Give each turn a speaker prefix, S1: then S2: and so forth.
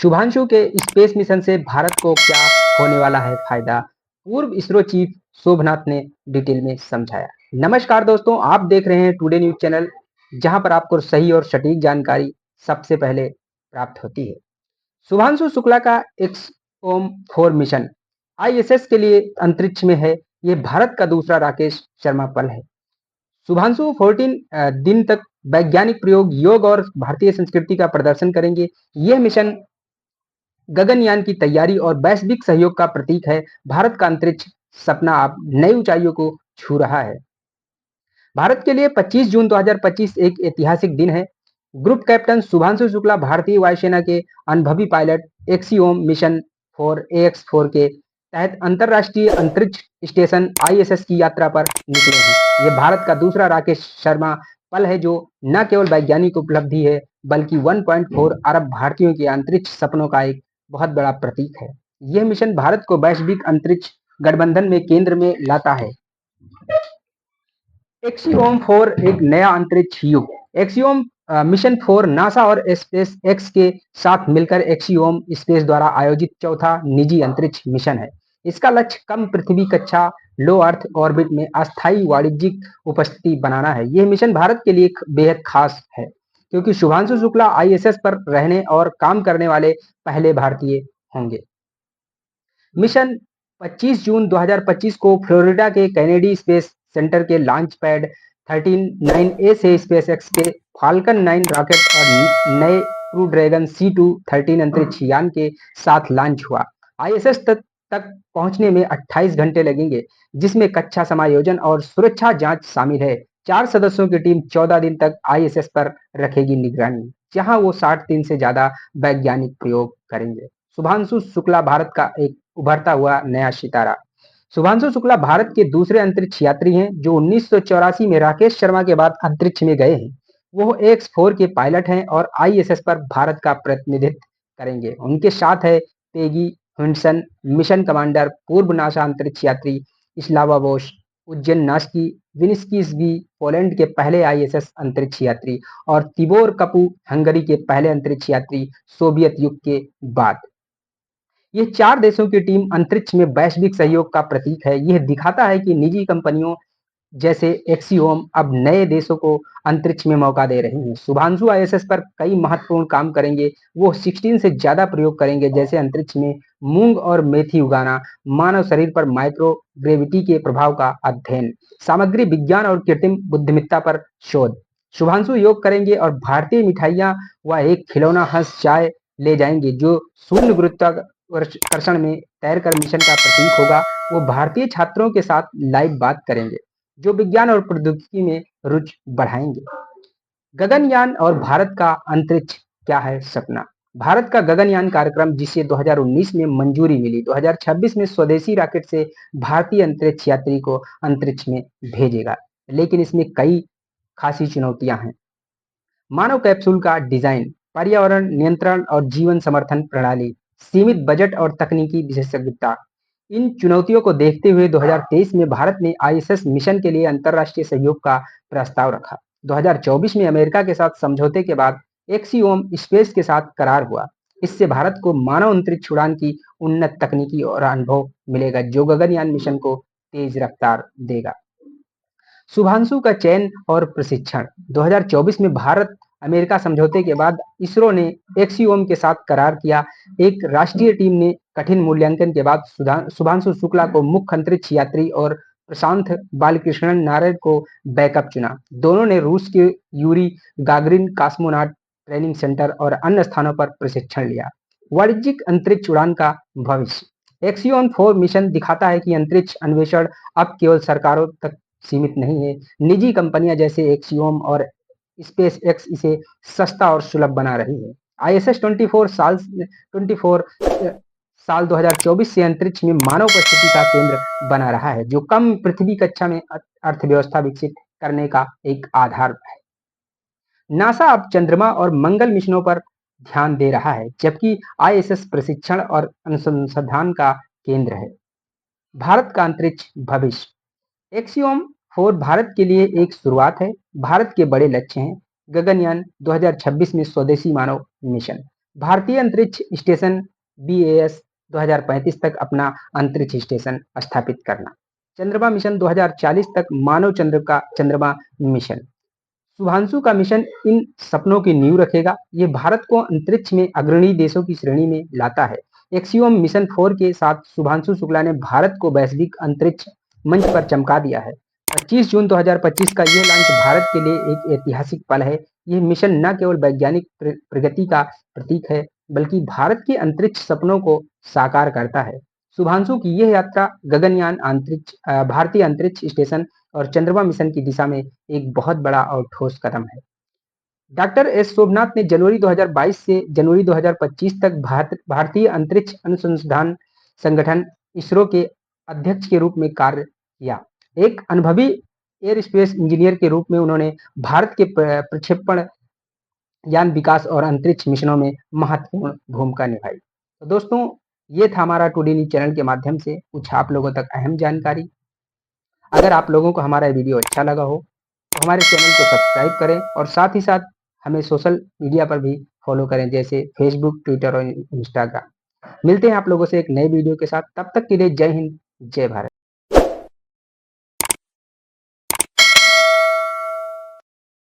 S1: शुभांशु के space mission से भारत को क्या होने वाला है फायदा? पूर्व इसरो चीफ शोभनाथ ने डिटेल में समझाया। नमस्कार दोस्तों, आप देख रहे हैं टुडे न्यूज चैनल, जहां पर आपको सही और सटीक जानकारी सबसे पहले प्राप्त होती है। शुभांशु शुक्ला का एक्सओम 4 मिशन आईएसएस के लिए अंतरिक्ष में है। ये भारत का दूसरा राकेश शर्मा पल है। शुभांशु 14 दिन तक वैज्ञानिक प्रयोग, योग और भारतीय संस्कृति का प्रदर्शन करेंगे। यह मिशन गगनयान की तैयारी और वैश्विक सहयोग का प्रतीक है। भारत का अंतरिक्ष सपना अब नई ऊंचाइयों को छू रहा है। भारत के लिए 25 जून 2025 एक ऐतिहासिक दिन है। ग्रुप कैप्टन शुभांशु शुक्ला भारतीय वायुसेना के अनुभवी पायलट एक्सियोम मिशन 4 के तहत अंतरराष्ट्रीय अंतरिक्ष स्टेशन आईएसएस की यात्रा पर निकले हैं। ये भारत का दूसरा राकेश शर्मा पल है, जो न केवल वैज्ञानिक उपलब्धि है बल्कि 1.4 अरब भारतीयों के अंतरिक्ष सपनों का एक बहुत बड़ा प्रतीक है। यह मिशन भारत को वैश्विक अंतरिक्ष गठबंधन में केंद्र में लाता है। एक्सियोम 4 एक नया अंतरिक्ष युग। एक्सियोम मिशन 4 नासा और स्पेस एक्स के साथ मिलकर एक्सियोम स्पेस द्वारा आयोजित चौथा निजी अंतरिक्ष मिशन है। इसका लक्ष्य कम पृथ्वी कक्षा लो अर्थ ऑर्बिट में अस्थायी वाणिज्यिक उपस्थिति बनाना है। यह मिशन भारत के लिए बेहद खास है, क्योंकि शुभांशु शुक्ला आईएसएस पर रहने और काम करने वाले पहले भारतीय होंगे। मिशन 25 जून 2025 को फ्लोरिडा के कैनेडी स्पेस सेंटर के लॉन्च पैड 13-9A से स्पेसएक्स के फाल्कन 9 रॉकेट और नए क्रू ड्रैगन C2-13 अंतरिक्ष यान के साथ लॉन्च हुआ। आईएसएस तक पहुंचने में 28 घंटे लगेंगे, जिसमें कक्षा समायोजन और सुरक्षा जांच शामिल है। 4 सदस्यों की टीम 14 दिन तक आईएसएस पर रखेगी निगरानी, जहां वो 60 दिन से ज्यादा वैज्ञानिक प्रयोग करेंगे। शुभांशु शुक्ला भारत का एक उभरता हुआ नया सितारा। शुभांशु शुक्ला भारत के दूसरे अंतरिक्ष यात्री हैं, जो 1984 में राकेश शर्मा के बाद अंतरिक्ष में गए हैं। वो एक्स4 के पायलट हैं और आईएसएस पर भारत का प्रतिनिधित्व करेंगे। उनके साथ है पेगी हुडसन, मिशन कमांडर, पूर्व नासा अंतरिक्ष यात्री स्लावा बोस, उज्जैन नास्की विनिस्कीसवी, पोलैंड के पहले आईएसएस अंतरिक्ष यात्री, और तिबोर कपू, हंगरी के पहले अंतरिक्ष यात्री सोवियत युग के बाद। ये 4 देशों की टीम अंतरिक्ष में वैश्विक सहयोग का प्रतीक है। यह दिखाता है कि निजी कंपनियों जैसे एक्सियोम अब नए देशों को अंतरिक्ष में मौका दे रही हैं। शुभांशु आईएसएस पर कई महत्वपूर्ण काम करेंगे। वो 16 से ज्यादा प्रयोग करेंगे, जैसे अंतरिक्ष में मूंग और मेथी उगाना, मानव शरीर पर माइक्रो ग्रेविटी के प्रभाव का अध्ययन, सामग्री विज्ञान और कृत्रिम बुद्धिमत्ता पर शोध। शुभांशु योग करेंगे और भारतीय मिठाइयां व एक खिलौना हंस चाय ले जाएंगे, जो शून्य गुरुत्वाकर्षण में तैरकर मिशन का प्रतीक होगा। वो भारतीय छात्रों के साथ लाइव बात करेंगे, जो विज्ञान और प्रौद्योगिकी में रुचि बढ़ाएंगे। गगनयान और भारत का अंतरिक्ष क्या है सपना? भारत का गगनयान कार्यक्रम, जिसे 2019 में मंजूरी मिली, 2026 में स्वदेशी रॉकेट से भारतीय अंतरिक्ष यात्री को अंतरिक्ष में भेजेगा। लेकिन इसमें कई खासी चुनौतियां हैं। मानव कैप्सूल का डिजाइन, पर्यावरण नियंत्रण और जीवन समर्थन प्रणाली, सीमित बजट और तकनीकी विशेषज्ञता। इन चुनौतियों को देखते हुए 2023 में भारत ने आईएसएस मिशन के लिए अंतर्राष्ट्रीय सहयोग का प्रस्ताव रखा। 2024 में अमेरिका के साथ समझौते के बाद एक्सियोम स्पेस के साथ करार हुआ। इससे भारत को मानव अंतरिक्ष उड़ान की उन्नत तकनीकी और अनुभव मिलेगा, जो गगनयान मिशन को तेज रफ्तार देगा। शुभांशु का चयन और प्रशिक्षण। 2024 में भारत अमेरिका समझौते के बाद इसरो ने एक्सियोम के साथ करार किया। एक राष्ट्रीय टीम ने कठिन मूल्यांकन के बाद शुभांशु शुक्ला को मुख्य अंतरिक्ष यात्री और प्रशांत बालकृष्णन नारायण को बैकअप चुना। दोनों ने रूस के Yuri Gagarin cosmonaut training centre और अन्य स्थानों पर प्रशिक्षण लिया। वाणिज्यिक अंतरिक्ष उड़ान का भविष्य। एक्सियोम 4 मिशन दिखाता है कि अंतरिक्ष अन्वेषण अब केवल सरकारों तक सीमित नहीं है। निजी कंपनियां जैसे एक्सियोम और स्पेस एक्स इसे सस्ता और सुलभ बना रही है। आईएसएस 24 साल 2024 से अंतरिक्ष में मानव उपस्थिति का केंद्र बना रहा है, जो कम पृथ्वी कक्षा में अर्थव्यवस्था विकसित करने का एक आधार है। नासा अब चंद्रमा और मंगल मिशनों पर ध्यान दे रहा है, जबकि आईएसएस प्रशिक्षण और अनुसंधान का केंद्र है। भारत का अंतरिक्ष भविष्य। एक्सियोम 4 भारत के लिए एक शुरुआत है। भारत के बड़े लक्ष्य हैं। गगनयान, 2026 में स्वदेशी मानव मिशन, भारतीय अंतरिक्ष स्टेशन BAS 2035 तक अपना अंतरिक्ष स्टेशन स्थापित करना। चंद्रमा मिशन 2040 तक मानव चंद्रमा मिशन। शुभांशु का मिशन इन सपनों की नींव रखेगा। ये भारत को अंतरिक्ष में अग्रणी देशों की श्रेणी में लाता है। एक्सियोम मिशन 4 के साथ शुभांशु शुक्ला ने भारत को वैश्विक अंतरिक्ष मंच पर चमका दिया है। 25 जून 2025 का यह लॉन्च भारत के लिए एक ऐतिहासिक पल है। यह मिशन न केवल वैज्ञानिक प्रगति का प्रतीक है, बल्कि भारत के अंतरिक्ष सपनों को साकार करता है। शुभांशु की यह यात्रा गगनयान, भारतीय अंतरिक्ष स्टेशन और चंद्रमा मिशन की दिशा में एक बहुत बड़ा और ठोस कदम है। डॉक्टर एस शोभनाथ ने जनवरी 2022 से जनवरी 2025 तक भारतीय अंतरिक्ष अनुसंधान संगठन इसरो के अध्यक्ष के रूप में कार्य किया। एक अनुभवी एयर स्पेस इंजीनियर के रूप में उन्होंने भारत के प्रक्षेपण यान विकास और अंतरिक्ष मिशनों में महत्वपूर्ण भूमिका निभाई। तो दोस्तों, ये था हमारा टुडे न्यूज़ चैनल के माध्यम से कुछ आप लोगों तक अहम जानकारी। अगर आप लोगों को हमारा वीडियो अच्छा लगा हो तो हमारे चैनल को सब्सक्राइब करें और साथ ही साथ हमें सोशल मीडिया पर भी फॉलो करें, जैसे फेसबुक, ट्विटर और इंस्टाग्राम। मिलते हैं आप लोगों से एक नए वीडियो के साथ। तब तक के लिए जय हिंद, जय भारत।